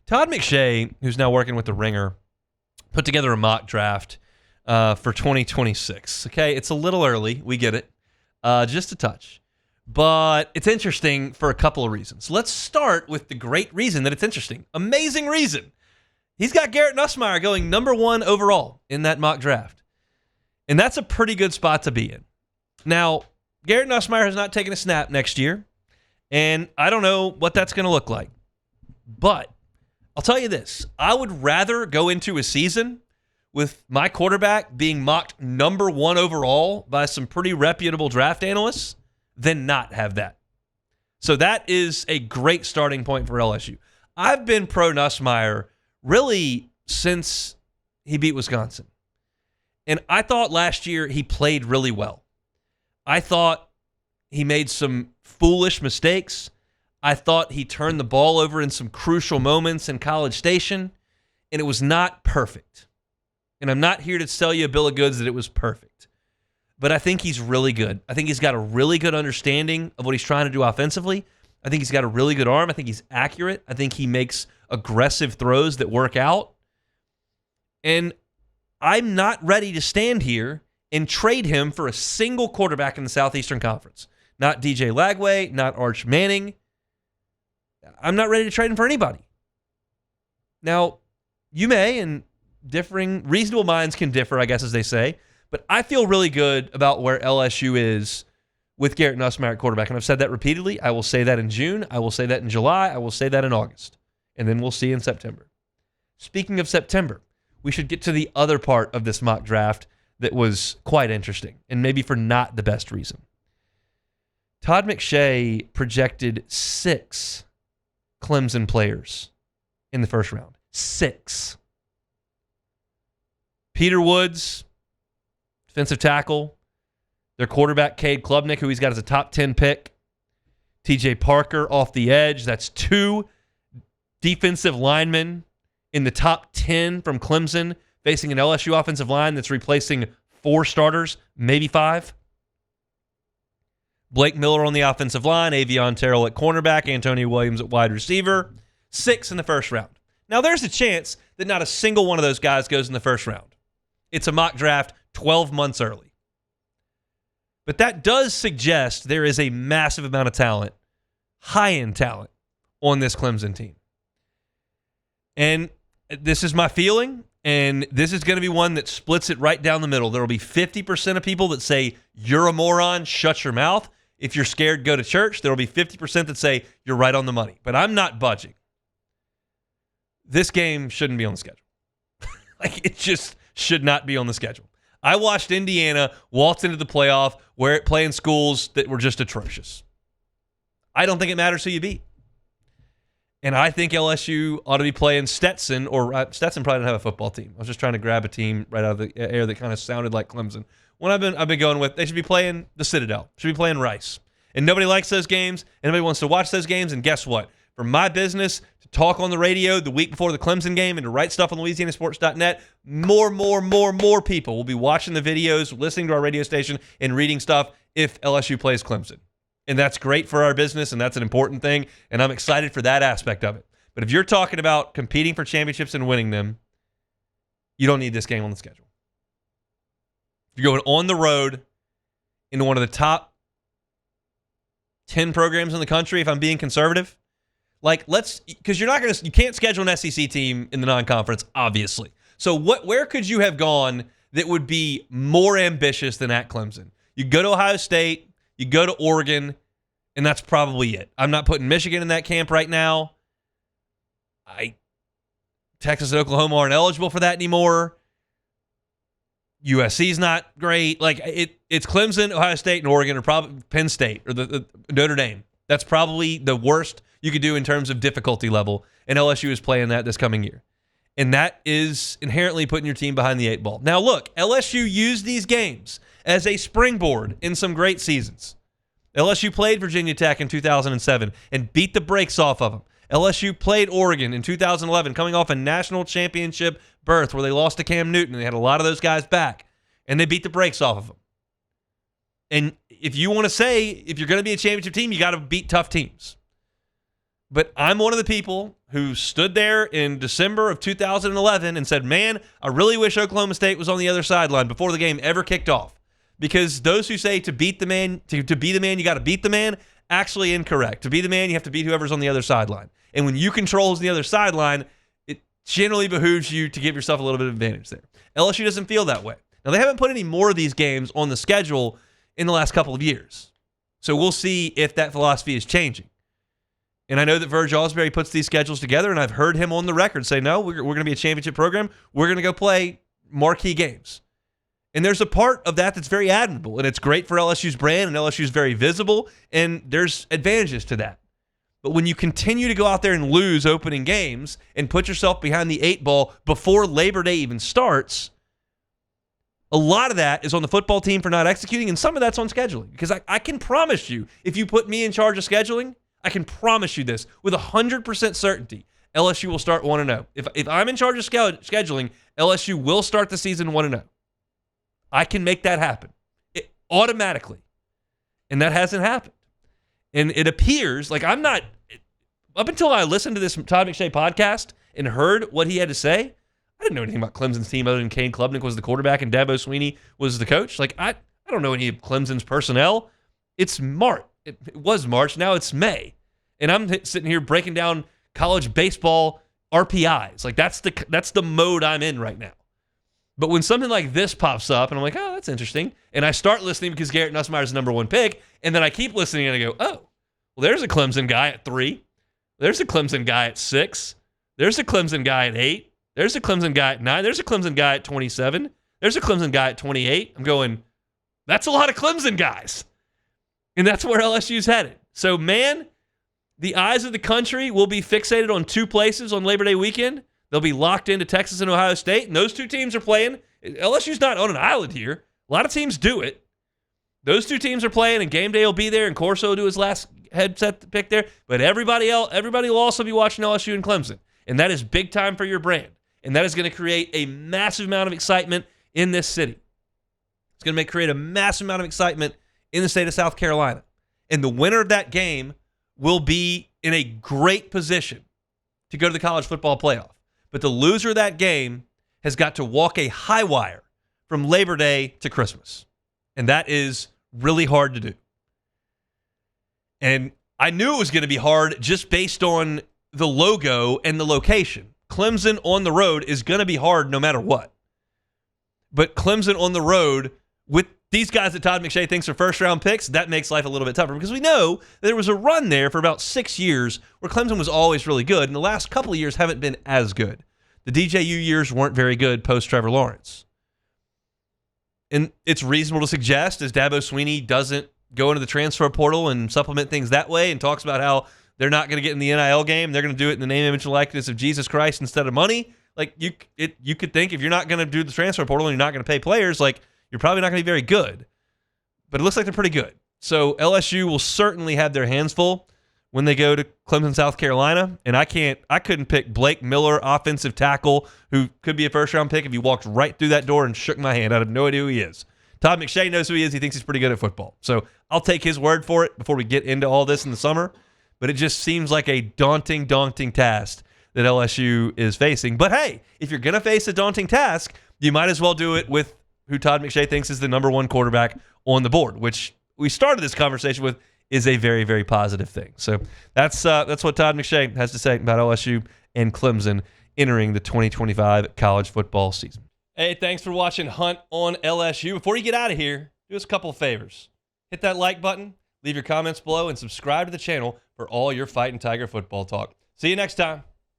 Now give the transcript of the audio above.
Todd McShay, who's now working with the Ringer, put together a mock draft for 2026. Okay, it's a little early. We get it. Just a touch. But it's interesting for a couple of reasons. Let's start with the great reason that it's interesting. Amazing reason. He's got Garrett Nussmeier going number 1 overall in that mock draft. And that's a pretty good spot to be in. Now, Garrett Nussmeier has not taken a snap next year, and I don't know what that's going to look like. But I'll tell you this. I would rather go into a season with my quarterback being mocked number 1 overall by some pretty reputable draft analysts than not have that. So that is a great starting point for LSU. I've been pro Nussmeier really since he beat Wisconsin. And I thought last year he played really well. I thought he made some foolish mistakes. I thought he turned the ball over in some crucial moments in College Station, and it was not perfect. And I'm not here to sell you a bill of goods that it was perfect. But I think he's really good. I think he's got a really good understanding of what he's trying to do offensively. I think he's got a really good arm. I think he's accurate. I think he makes aggressive throws that work out. And I'm not ready to stand here and trade him for a single quarterback in the Southeastern Conference. Not DJ Lagway, not Arch Manning. I'm not ready to trade him for anybody. Now, you may, and reasonable minds can differ, I guess, as they say, but I feel really good about where LSU is with Garrett Nussmeier at quarterback. And I've said that repeatedly. I will say that in June. I will say that in July. I will say that in August. And then we'll see in September. Speaking of September, we should get to the other part of this mock draft that was quite interesting, and maybe for not the best reason. Todd McShay projected 6 Clemson players in the first round. 6. Peter Woods, defensive tackle. Their quarterback, Cade Klubnik, who he's got as a top 10 pick. TJ Parker off the edge. That's 2 defensive linemen in the top 10 from Clemson, facing an LSU offensive line that's replacing 4 starters, maybe 5. Blake Miller on the offensive line, Avion Terrell at cornerback, Antonio Williams at wide receiver. 6 in the first round. Now, there's a chance that not a single one of those guys goes in the first round. It's a mock draft 12 months early. But that does suggest there is a massive amount of talent, high-end talent, on this Clemson team. And this is my feeling, and this is going to be one that splits it right down the middle. There will be 50% of people that say, you're a moron, shut your mouth. If you're scared, go to church. There will be 50% that say, you're right on the money. But I'm not budging. This game shouldn't be on the schedule. It just should not be on the schedule. I watched Indiana waltz into the playoff playing schools that were just atrocious. I don't think it matters who you beat. And I think LSU ought to be playing Stetson, or Stetson probably didn't have a football team. I was just trying to grab a team right out of the air that kind of sounded like Clemson. One I've been going with, they should be playing the Citadel. Should be playing Rice. And nobody likes those games, and nobody wants to watch those games, and guess what? For my business to talk on the radio the week before the Clemson game and to write stuff on LouisianaSports.net, more people will be watching the videos, listening to our radio station, and reading stuff if LSU plays Clemson. And that's great for our business, and that's an important thing, and I'm excited for that aspect of it. But if you're talking about competing for championships and winning them, you don't need this game on the schedule. You're going on the road into one of the top 10 programs in the country, if I'm being conservative. Because you can't schedule an SEC team in the non-conference, obviously. So where could you have gone that would be more ambitious than at Clemson? You go to Ohio State, you go to Oregon, and that's probably it. I'm not putting Michigan in that camp right now. Texas and Oklahoma aren't eligible for that anymore. USC's not great. It's Clemson, Ohio State, and Oregon, or probably Penn State, or the Notre Dame. That's probably the worst you could do in terms of difficulty level, and LSU is playing that this coming year. And that is inherently putting your team behind the 8 ball. Now, look, LSU used these games as a springboard in some great seasons. LSU played Virginia Tech in 2007 and beat the brakes off of them. LSU played Oregon in 2011, coming off a national championship berth where they lost to Cam Newton, and they had a lot of those guys back, and they beat the brakes off of them. And if you want to say, if you're going to be a championship team, you got to beat tough teams. But I'm one of the people who stood there in December of 2011 and said, man, I really wish Oklahoma State was on the other sideline before the game ever kicked off. Because those who say to beat the man, to be the man, you got to beat the man, actually incorrect. To be the man, you have to beat whoever's on the other sideline. And when you control who's on the other sideline, it generally behooves you to give yourself a little bit of advantage there. LSU doesn't feel that way. Now, they haven't put any more of these games on the schedule in the last couple of years. So we'll see if that philosophy is changing. And I know that Verge Osbury puts these schedules together, and I've heard him on the record say, no, we're going to be a championship program. We're going to go play marquee games. And there's a part of that that's very admirable, and it's great for LSU's brand, and LSU's very visible, and there's advantages to that. But when you continue to go out there and lose opening games and put yourself behind the 8 ball before Labor Day even starts, a lot of that is on the football team for not executing, and some of that's on scheduling. Because I can promise you, if you put me in charge of scheduling, I can promise you this with 100% certainty, LSU will start 1-0. If I'm in charge of scheduling, LSU will start the season 1-0. I can make that happen automatically. And that hasn't happened. And it appears like I'm not, up until I listened to this Todd McShay podcast and heard what he had to say, I didn't know anything about Clemson's team other than Kane Klubnik was the quarterback and Dabo Swinney was the coach. Like, I don't know any of Clemson's personnel. It's March. It was March. Now it's May. And I'm sitting here breaking down college baseball RPIs. Like, that's the mode I'm in right now. But when something like this pops up, and I'm like, oh, that's interesting, and I start listening because Garrett Nussmeier is the number 1 pick, and then I keep listening and I go, oh, well, there's a Clemson guy at 3. There's a Clemson guy at 6. There's a Clemson guy at 8. There's a Clemson guy at 9. There's a Clemson guy at 27. There's a Clemson guy at 28. I'm going, that's a lot of Clemson guys. And that's where LSU's headed. So, man, the eyes of the country will be fixated on 2 places on Labor Day weekend. They'll be locked into Texas and Ohio State, and those 2 teams are playing. LSU's not on an island here. A lot of teams do it. Those 2 teams are playing, and game day will be there, and Corso will do his last headset pick there. But everybody will also be watching LSU and Clemson, and that is big time for your brand. And that is going to create a massive amount of excitement in this city. It's going to create a massive amount of excitement in the state of South Carolina. And the winner of that game will be in a great position to go to the college football playoff. But the loser of that game has got to walk a high wire from Labor Day to Christmas. And that is really hard to do. And I knew it was going to be hard just based on the logo and the location. Clemson on the road is going to be hard no matter what. But Clemson on the road with these guys that Todd McShay thinks are first-round picks, that makes life a little bit tougher because we know that there was a run there for about 6 years where Clemson was always really good, and the last couple of years haven't been as good. The DJU years weren't very good post-Trevor Lawrence. And it's reasonable to suggest, as Dabo Swinney doesn't go into the transfer portal and supplement things that way and talks about how they're not going to get in the NIL game, they're going to do it in the name, image, and likeness of Jesus Christ instead of money. Like, you could think if you're not going to do the transfer portal and you're not going to pay players, like, you're probably not going to be very good. But it looks like they're pretty good. So LSU will certainly have their hands full when they go to Clemson, South Carolina. And I couldn't pick Blake Miller, offensive tackle, who could be a first-round pick if he walked right through that door and shook my hand. I have no idea who he is. Todd McShay knows who he is. He thinks he's pretty good at football. So I'll take his word for it before we get into all this in the summer. But it just seems like a daunting task that LSU is facing. But hey, if you're going to face a daunting task, you might as well do it with who Todd McShay thinks is the number 1 quarterback on the board, which we started this conversation with is a very, very positive thing. So that's what Todd McShay has to say about LSU and Clemson entering the 2025 college football season. Hey, thanks for watching Hunt on LSU. Before you get out of here, do us a couple of favors. Hit that like button, leave your comments below, and subscribe to the channel for all your Fighting Tiger football talk. See you next time.